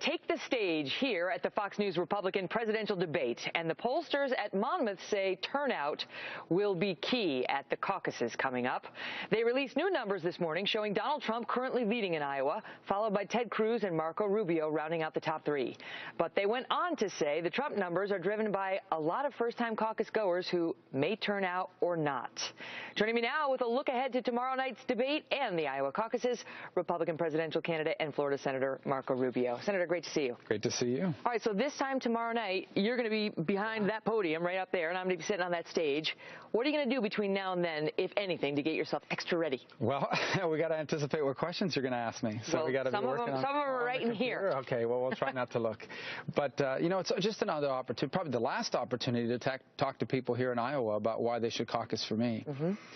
take the stage here at the Fox News Republican presidential debate, and the pollsters at Monmouth say turnout will be key at the caucuses coming up. They released new numbers this morning showing Donald Trump currently leading in Iowa, followed by Ted Cruz and Marco Rubio rounding out the top three. But they went on to say the Trump numbers are driven by a lot of first-time caucus goers who may turn out or not. Joining me now with a look ahead to tomorrow night's debate and the Iowa caucuses, Republican presidential candidate and Florida Senator Marco Rubio. Senator, great to see you. Great to see you. All right, so this time tomorrow night, you're going to be behind that podium right up there, and I'm going to be sitting on that stage. What are you going to do between now and then, if anything, to get yourself extra ready? Well, we got to anticipate what questions you're going to ask me. So well, we got to be working on. Some of them are right in here. Okay, well, we'll try not to look. But, you know, it's just another opportunity, probably the last opportunity to talk to people here in Iowa about why they should caucus for me.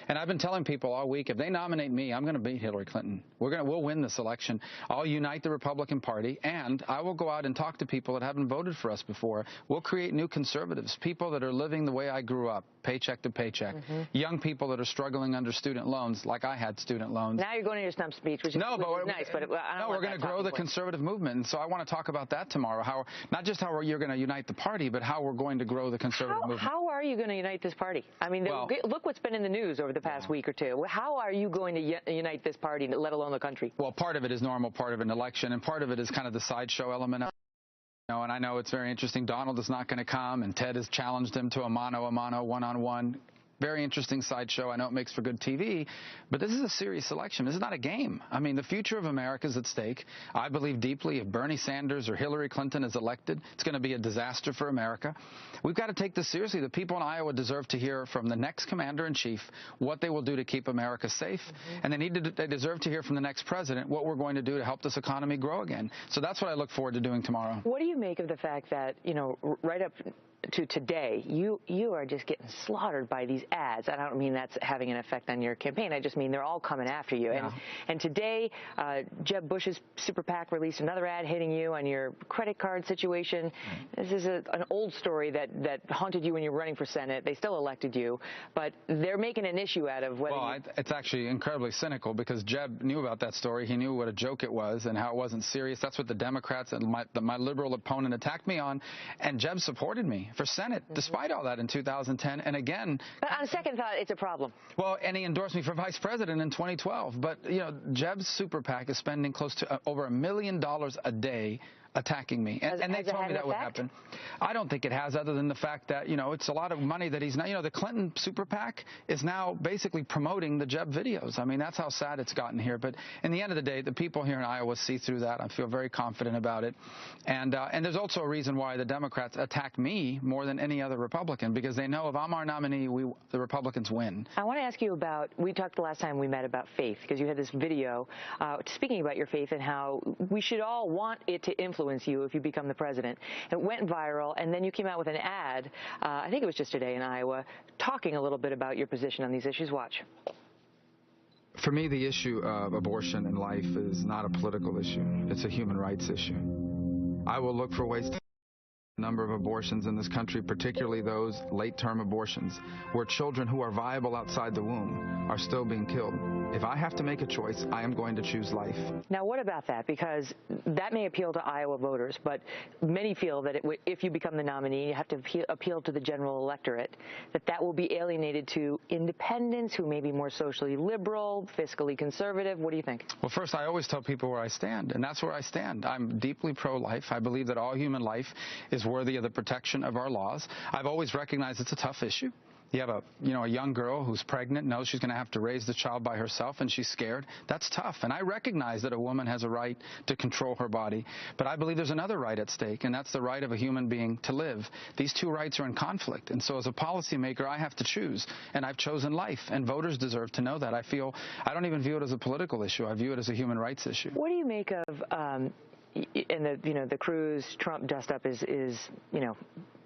And I've been telling people all week, if they nominate me, I'm going to beat Hillary Clinton. We'll win this election. I'll unite the Republican Party, and I will go out and talk to people that haven't voted for us before. We'll create new conservatives, people that are living the way I grew up, paycheck to paycheck. Young people that are struggling under student loans, like I had student loans. Now you're going to your stump speech, which is nice, but we're going to grow the conservative movement, and so I want to talk about that tomorrow. Not just how you're going to unite the party, but how we're going to grow the conservative movement. How are you going to unite this party? I mean, look what's been in the news over the past week or two. How are you going to unite this party, let alone the country? Well, part of it is normal, part of an election, and part of it is kind of the sideshow element of it. And I know it's very interesting. Donald is not going to come, and Ted has challenged him to a mano, one-on-one. Very interesting sideshow. I know it makes for good TV, but this is a serious election. This is not a game. I mean, the future of America is at stake. I believe deeply if Bernie Sanders or Hillary Clinton is elected, it's going to be a disaster for America. We've got to take this seriously. The people in Iowa deserve to hear from the next commander-in-chief what they will do to keep America safe, and they deserve to hear from the next president what we're going to do to help this economy grow again. So that's what I look forward to doing tomorrow. What do you make of the fact that, you know, right up to today, you are just getting slaughtered by these ads? I don't mean that's having an effect on your campaign. I just mean they're all coming after you. Yeah. And today, Jeb Bush's super PAC released another ad hitting you on your credit card situation. This is an old story that haunted you when you were running for Senate. They still elected you, but they're making an issue out of whether. Well, it's actually incredibly cynical because Jeb knew about that story. He knew what a joke it was and how it wasn't serious. That's what the Democrats and my liberal opponent attacked me on, and Jeb supported me for Senate, despite all that in 2010. And again, but on second thought, it's a problem. Well, and he endorsed me for vice president in 2012. But, you know, Jeb's super PAC is spending close to over $1 million a day attacking me, and they told me that would happen. I don't think it has, other than the fact that, you know, it's a lot of money that he's now, you know, the Clinton super PAC is now basically promoting the Jeb videos. I mean, that's how sad it's gotten here. But in the end of the day, the people here in Iowa see through that. I feel very confident about it. And there's also a reason why the Democrats attack me more than any other Republican, because they know if I'm our nominee, the Republicans win. I want to ask you about, we talked the last time we met about faith, because you had this video speaking about your faith and how we should all want it to influence you if you become the president. It went viral, and then you came out with an ad, I think it was just today in Iowa, talking a little bit about your position on these issues. Watch. For me, the issue of abortion in life is not a political issue. It's a human rights issue. I will look for ways to number of abortions in this country, particularly those late-term abortions, where children who are viable outside the womb are still being killed. If I have to make a choice, I am going to choose life. Now, what about that? Because that may appeal to Iowa voters, but many feel that if you become the nominee, you have to appeal to the general electorate, that will be alienated to independents who may be more socially liberal, fiscally conservative. What do you think? Well, first, I always tell people where I stand, and that's where I stand. I'm deeply pro-life. I believe that all human life is worthy of the protection of our laws. I've always recognized it's a tough issue. You have a young girl who's pregnant, knows she's going to have to raise the child by herself, and she's scared. That's tough. And I recognize that a woman has a right to control her body. But I believe there's another right at stake, and that's the right of a human being to live. These two rights are in conflict. And so as a policymaker, I have to choose. And I've chosen life. And voters deserve to know that. I don't even view it as a political issue. I view it as a human rights issue. What do you make of and the Cruz-Trump dust-up is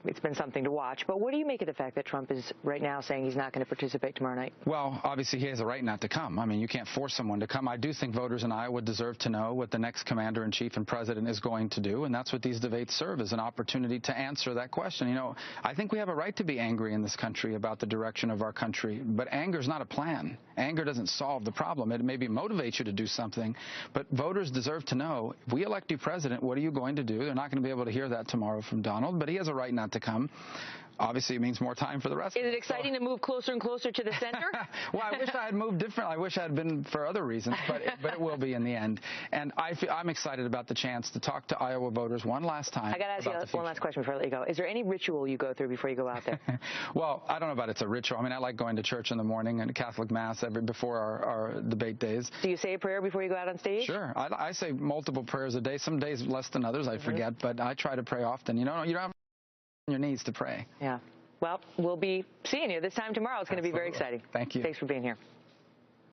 it's been something to watch. But what do you make of the fact that Trump is right now saying he's not going to participate tomorrow night? Well, obviously he has a right not to come. I mean, you can't force someone to come. I do think voters in Iowa deserve to know what the next commander-in-chief and president is going to do, and that's what these debates serve as, an opportunity to answer that question. You know, I think we have a right to be angry in this country about the direction of our country, but anger is not a plan. Anger doesn't solve the problem. It maybe motivates you to do something, but voters deserve to know, if we elect you president, what are you going to do? They're not going to be able to hear that tomorrow from Donald, but he has a right not to come. Obviously, it mean more time for the rest of us. Is it exciting to move closer and closer to the center? Well, I wish I had moved different. I wish I had been for other reasons, but it will be in the end. And I'm excited about the chance to talk to Iowa voters one last time. I got to ask you one last question before I let you go. Is there any ritual you go through before you go out there? Well, I don't know about it's a ritual. I mean, I like going to church in the morning and a Catholic Mass before our debate days. Do you say a prayer before you go out on stage? Sure. I say multiple prayers a day. Some days less than others, I forget, but I try to pray often. You don't have on your knees to pray. Yeah. Well, we'll be seeing you this time tomorrow. It's going to be very exciting. Thank you. Thanks for being here.